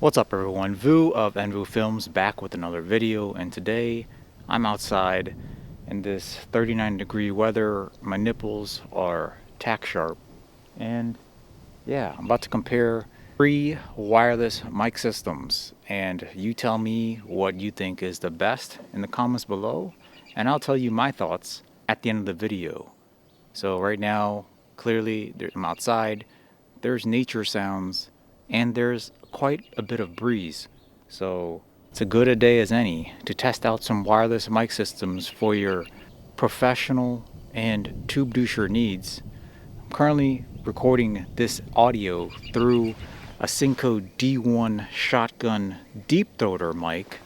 What's up everyone, Vu of Envu Films back with another video, and today I'm outside in this 39-degree weather. My nipples are tack sharp, and yeah, I'm about to compare 3 wireless mic systems, and you tell me what you think is the best in the comments below, and I'll tell you my thoughts at the end of the video. So right now, clearly I'm outside, there's nature sounds, and there's quite a bit of breeze. So it's as good a day as any to test out some wireless mic systems for your professional and tube doucher needs. I'm currently recording this audio through a Synco G1 shotgun deep throater mic.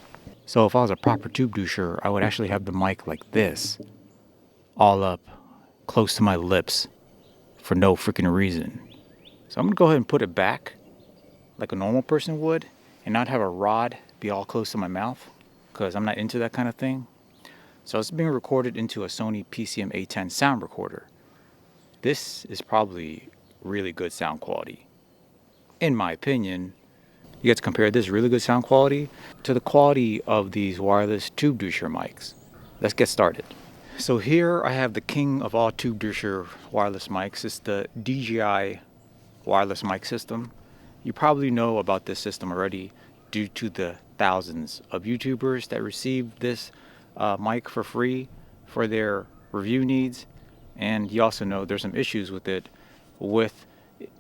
So if I was a proper tube doucher, I would actually have the mic like this, all up close to my lips for no freaking reason. So I'm gonna go ahead and put it back like a normal person would and not have a rod be all close to my mouth, because I'm not into that kind of thing. So it's being recorded into a Sony PCM A10 sound recorder. This is probably really good sound quality, in my opinion. You get to compare this really good sound quality to the quality of these wireless tube doucher mics. Let's get started. So here I have the king of all tube doucher wireless mics. It's the DJI wireless mic system. You probably know about this system already due to the thousands of YouTubers that received this mic for free for their review needs. And you also know there's some issues with it, with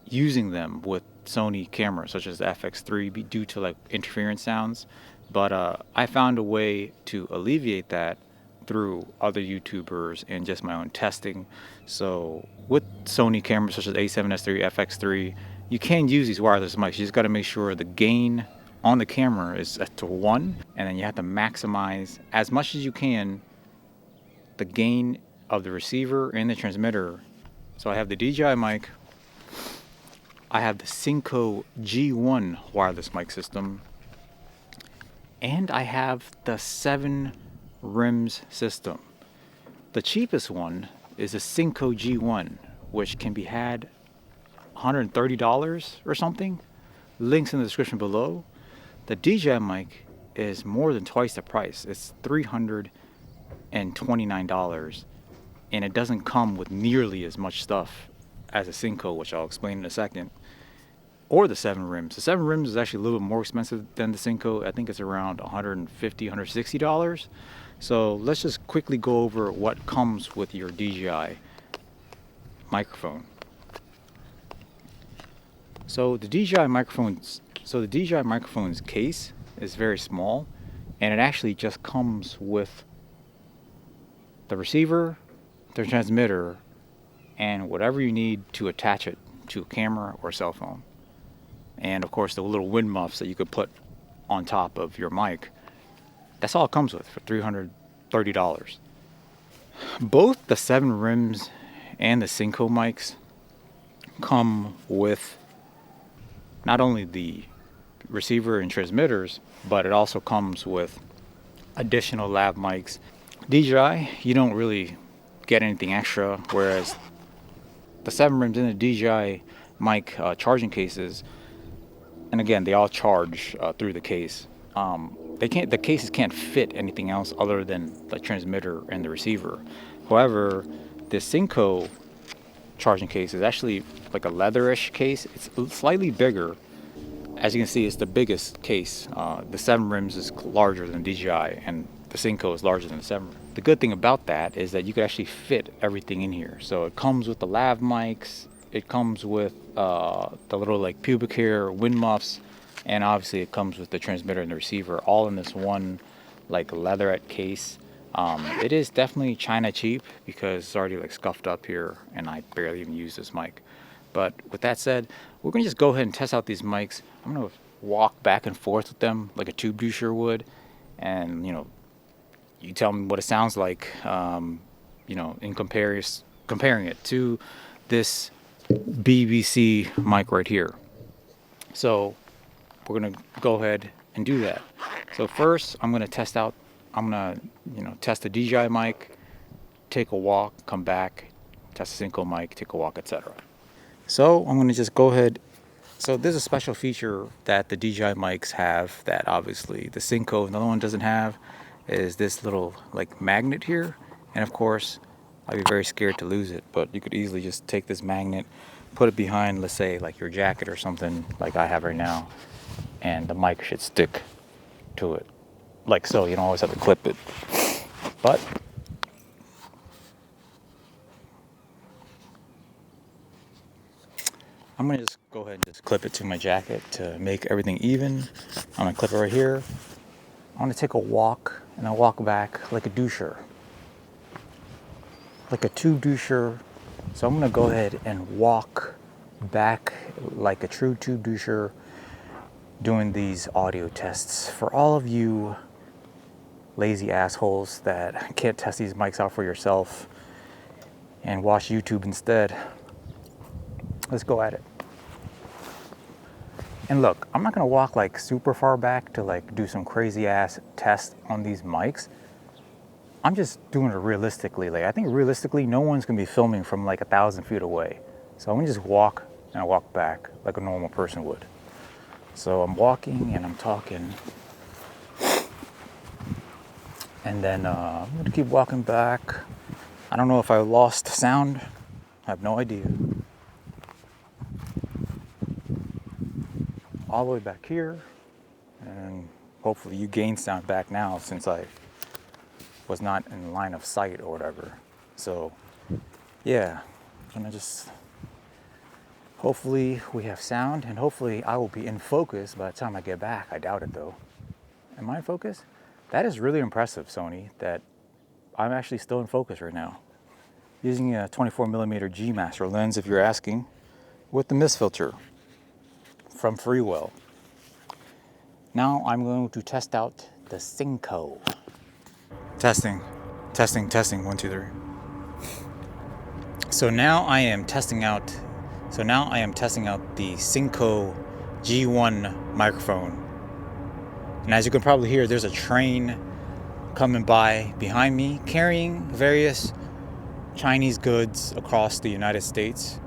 using them with Sony cameras such as the FX3 due to like interference sounds. But I found a way to alleviate that through other YouTubers and just my own testing. So with Sony cameras such as A7S3, FX3, you can use these wireless mics. You just got to make sure the gain on the camera is set to 1, and then you have to maximize as much as you can the gain of the receiver and the transmitter. So I have the DJI mic, I have the Synco G1 wireless mic system, and I have the 7 rims system. The cheapest one is the Synco G1, which can be had $130 or something. Links in the description below. The DJI mic is more than twice the price. It's $329, and it doesn't come with nearly as much stuff as a Synco, which I'll explain in a second, or the 7 rims. The 7 rims is actually a little bit more expensive than the Synco. I think it's around $150, $160. So let's just quickly go over what comes with your DJI microphone. So the DJI microphone's case is very small, and it actually just comes with the receiver, the transmitter, and whatever you need to attach it to a camera or a cell phone. And of course the little wind muffs that you could put on top of your mic. That's all it comes with for $330. Both the 7 rims and the Synco mics come with not only the receiver and transmitters, but it also comes with additional lav mics. DJI, you don't really get anything extra, whereas the 7 rims and the DJI mic charging cases, and again, they all charge through the case. The cases can't fit anything else other than the transmitter and the receiver. However, the Synco charging case is actually like a leatherish case. It's slightly bigger. As you can see, it's the biggest case. The 7 rims is larger than DJI, and the Synco is larger than the 7 rims. The good thing about that is that you can actually fit everything in here. So it comes with the lav mics, it comes with the little like pubic hair wind muffs, and obviously it comes with the transmitter and the receiver all in this one like leatherette case. It is definitely China cheap because it's already like scuffed up here, and I barely even use this mic. But with that said, we're gonna just go ahead and test out these mics. I'm gonna walk back and forth with them like a tube doucher would, and you tell me what it sounds like, in comparing it to this BBC mic right here. So we're gonna go ahead and do that. So first I'm gonna test the DJI mic, take a walk, come back, test the Synco mic, take a walk, etc. So I'm gonna just go ahead So there's a special feature that the DJI mics have that obviously the Synco, another one, doesn't have, is this little like magnet here. And of course, I'd be very scared to lose it, but you could easily just take this magnet, put it behind, let's say like your jacket or something like I have right now, and the mic should stick to it like so. You don't always have to clip it, but I'm gonna just go ahead and just clip it to my jacket to make everything even. I'm gonna clip it right here. I'm gonna take a walk, and I'll walk back like a doucher, like a two doucher. So I'm gonna go ahead and walk back like a true two doucher, doing these audio tests for all of you lazy assholes that can't test these mics out for yourself and watch YouTube instead. Let's go at it. And look, I'm not gonna walk like super far back to like do some crazy ass test on these mics. I'm just doing it realistically. Like I think realistically, no one's gonna be filming from like 1,000 feet away. So I'm gonna just walk and I walk back like a normal person would. So I'm walking and I'm talking. And then I'm gonna keep walking back. I don't know if I lost sound. I have no idea. All the way back here, and hopefully you gain sound back now since I was not in line of sight or whatever. So yeah, I'm gonna just, hopefully we have sound, and hopefully I will be in focus by the time I get back. I doubt it though. Am I in focus? That is really impressive, Sony, that I'm actually still in focus right now. Using a 24mm G Master lens, if you're asking, with the mist filter from Freewell. Now I'm going to test out the Synco. Testing, 1, 2, 3. So now I am testing out the Synco G1 microphone. And as you can probably hear, there's a train coming by behind me carrying various Chinese goods across the United States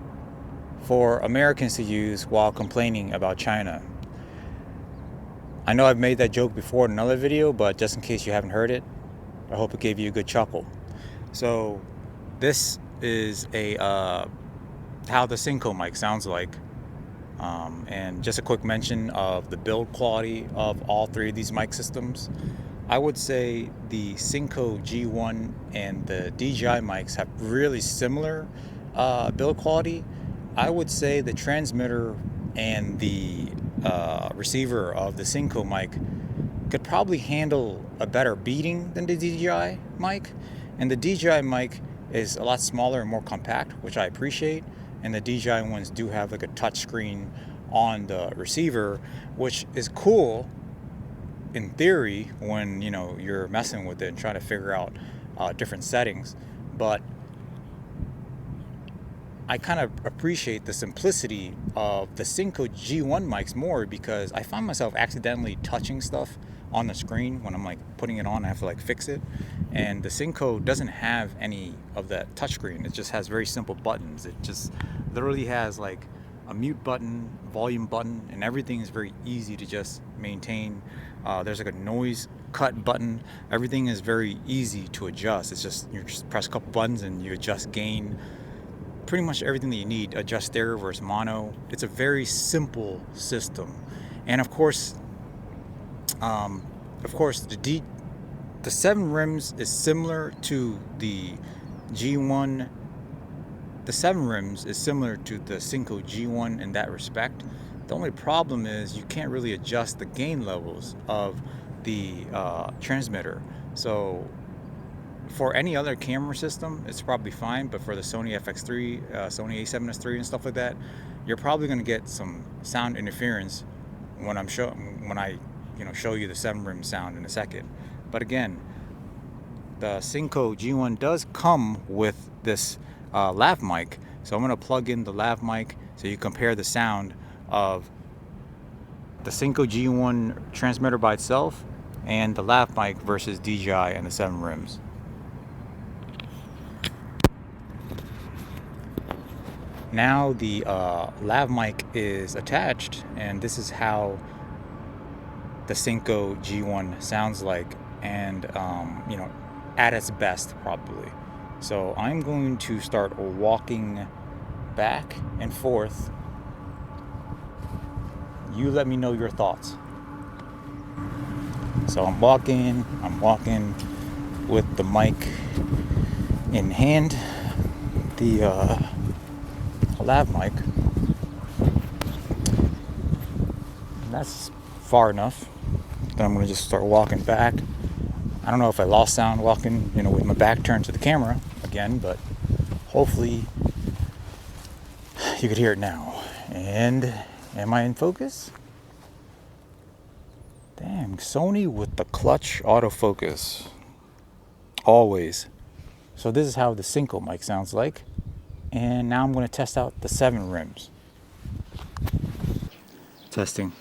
for Americans to use while complaining about China. I know I've made that joke before in another video, but just in case you haven't heard it, I hope it gave you a good chuckle. So this is how the Synco mic sounds like. And just a quick mention of the build quality of all three of these mic systems. I would say the Synco G1 and the DJI mics have really similar build quality. I would say the transmitter and the receiver of the Synco mic could probably handle a better beating than the DJI mic. And the DJI mic is a lot smaller and more compact, which I appreciate. And the DJI ones do have like a touch screen on the receiver, which is cool in theory when you're messing with it and trying to figure out different settings. But I kind of appreciate the simplicity of the Synco G1 mics more, because I find myself accidentally touching stuff on the screen when I'm like putting it on. I have to like fix it, and the Synco doesn't have any of that touchscreen. It just has very simple buttons. It just literally has like a mute button, volume button, and everything is very easy to just maintain. There's like a noise cut button. Everything is very easy to adjust. It's just, you just press a couple buttons and you adjust gain, pretty much everything that you need. Adjust stereo versus mono. It's a very simple system. And of course the 7 rims is similar to the G1. The 7 rims is similar to the Synco G1 in that respect. The only problem is you can't really adjust the gain levels of the transmitter. So for any other camera system, it's probably fine, but for the Sony FX3, Sony a7S III and stuff like that, you're probably going to get some sound interference when I show you the 7 rim sound in a second. But again, the Synco G1 does come with this lav mic, so I'm going to plug in the lav mic so you compare the sound of the Synco G1 transmitter by itself and the lav mic versus DJI and the 7 rims. Now the lav mic is attached, and this is how the Synco G1 sounds like, and you know, at its best probably. So I'm going to start walking back and forth. You let me know your thoughts. So I'm walking with the mic in hand, the lav mic. And that's far enough. Then I'm gonna just start walking back. I don't know if I lost sound walking, you know, with my back turned to the camera again, but hopefully you could hear it now. And am I in focus? Damn, Sony with the clutch autofocus. Always. So this is how the Synco mic sounds like. And now I'm going to test out the 7 rims. Testing.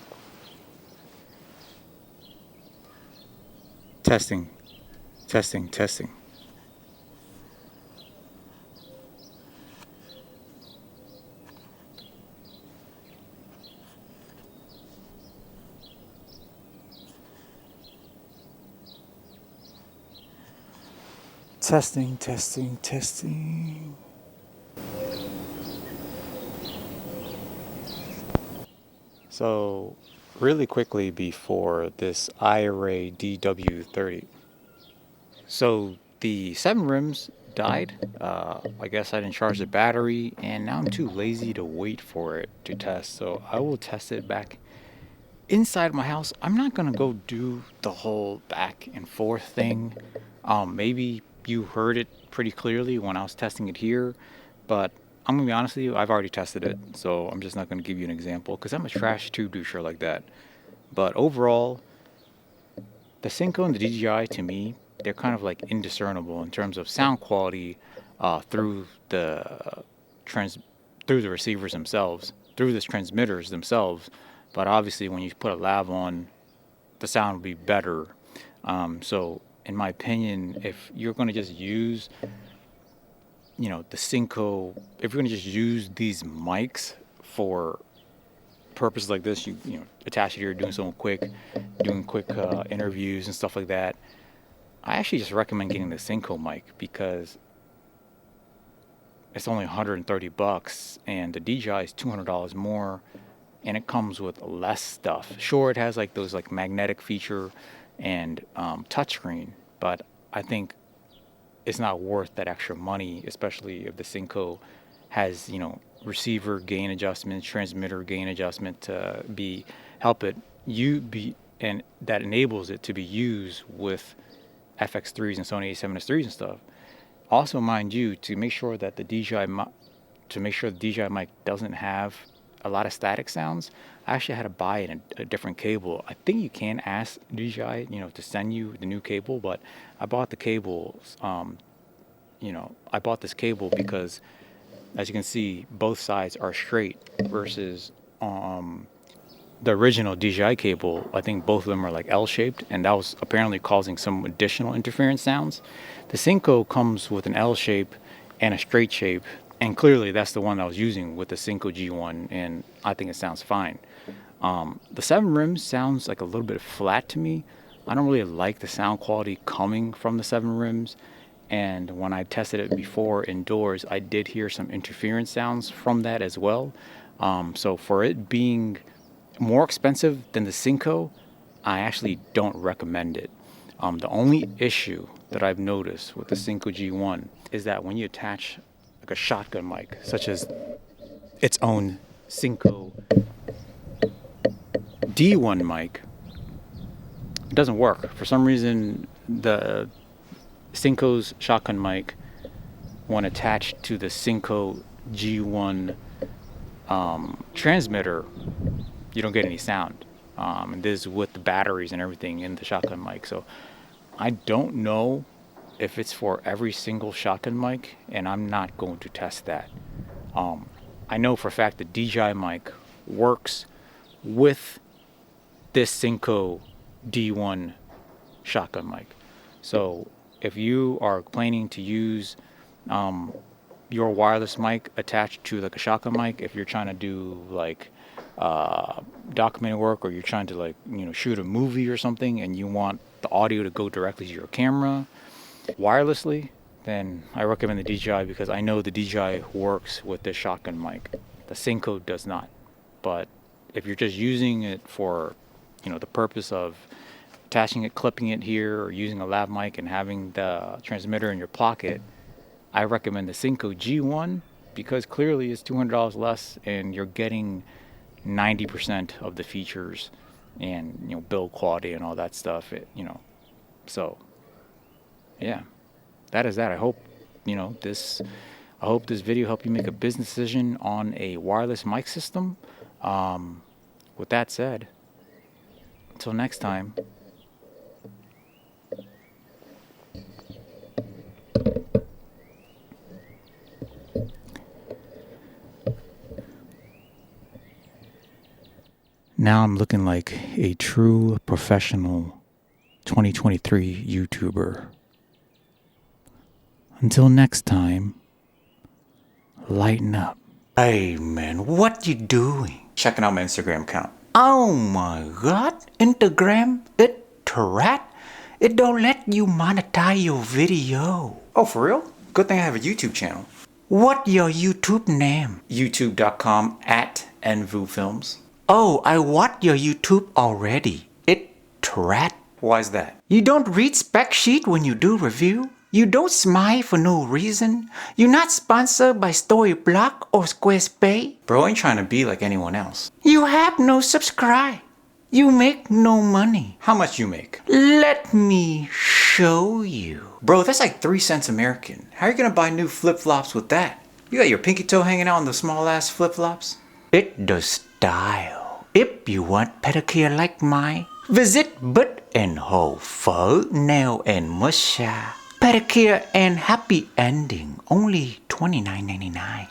Testing. Testing. Testing. Testing, testing, testing. So, really quickly before this iRaw DW30. So, the 7 rims died. I guess I didn't charge the battery, and now I'm too lazy to wait for it to test. So, I will test it back inside my house. I'm not gonna go do the whole back and forth thing. Maybe you heard it pretty clearly when I was testing it here, but I'm gonna be honest with you, I've already tested it, so I'm just not gonna give you an example because I'm a trash tube doucher like that. But overall, the Synco and the DJI, to me, they're kind of like indiscernible in terms of sound quality through the trans through the receivers themselves, through the transmitters themselves. But obviously, when you put a lav on, the sound will be better. So, in my opinion, if you're going to just use, you know, the Synco, if you're going to just use these mics for purposes like this, you know, attach it here, doing quick interviews and stuff like that. I actually just recommend getting the Synco mic because it's only 130 bucks, and the DJI is $200 more, and it comes with less stuff. Sure, it has like those like magnetic feature and touchscreen, but I think it's not worth that extra money, especially if the Synco has, you know, receiver gain adjustment, transmitter gain adjustment to be help it you be and that enables it to be used with FX3s and Sony A7S3s and stuff. Also, mind you, to make sure that the DJI mic doesn't have a lot of static sounds, I actually had to buy a different cable. I think you can ask DJI, you know, to send you the new cable, but I bought the cables. You know, I bought this cable because, as you can see, both sides are straight versus the original DJI cable. I think both of them are like L-shaped, and that was apparently causing some additional interference sounds. The Synco comes with an L shape and a straight shape, and clearly that's the one I was using with the Synco G1, and I think it sounds fine. The 7 rims sounds like a little bit flat to me. I don't really like the sound quality coming from the 7 rims, and when I tested it before indoors, I did hear some interference sounds from that as well. So for it being more expensive than the Synco, I actually don't recommend it. The only issue that I've noticed with the Synco G1 is that when you attach like a shotgun mic, such as its own Synco D1 mic, it doesn't work. For some reason, the Synco's shotgun mic, when attached to the Synco G1 transmitter, you don't get any sound. And this is with the batteries and everything in the shotgun mic. So I don't know if it's for every single shotgun mic, and I'm not going to test that. I know for a fact the DJI mic works with this Synco D1 shotgun mic. So if you are planning to use your wireless mic attached to like a shotgun mic if you're trying to do like documentary work, or you're trying to like shoot a movie or something and you want the audio to go directly to your camera wirelessly, then I recommend the DJI, because I know the DJI works with this shotgun mic. The Synco does not. But if you're just using it for the purpose of attaching it, clipping it here, or using a lav mic and having the transmitter in your pocket, I recommend the Synco G1, because clearly it's $200 less and you're getting 90% of the features and build quality and all that stuff. So yeah, that is that. I hope this video helped you make a business decision on a wireless mic system. With that said, until next time. Now I'm looking like a true professional 2023 YouTuber. Until next time, lighten up. Hey man, what you doing? Checking out my Instagram account. Oh my god, Instagram, it rat. It don't let you monetize your video. Oh, for real? Good thing I have a YouTube channel. What your YouTube name? youtube.com/NVuFilms. Oh, I watched your YouTube already. It rat. Why is that? You don't read spec sheet when you do review. You don't smile for no reason. You're not sponsored by Storyblock or Squarespace. Bro, I ain't trying to be like anyone else. You have no subscribe. You make no money. How much you make? Let me show you. Bro, that's like 3 cents American. How are you gonna buy new flip-flops with that? You got your pinky toe hanging out on the small ass flip-flops? It's the style. If you want pedicure like mine, visit Butt and Hole for nail and massage. Pedicure and happy ending, only $29.99.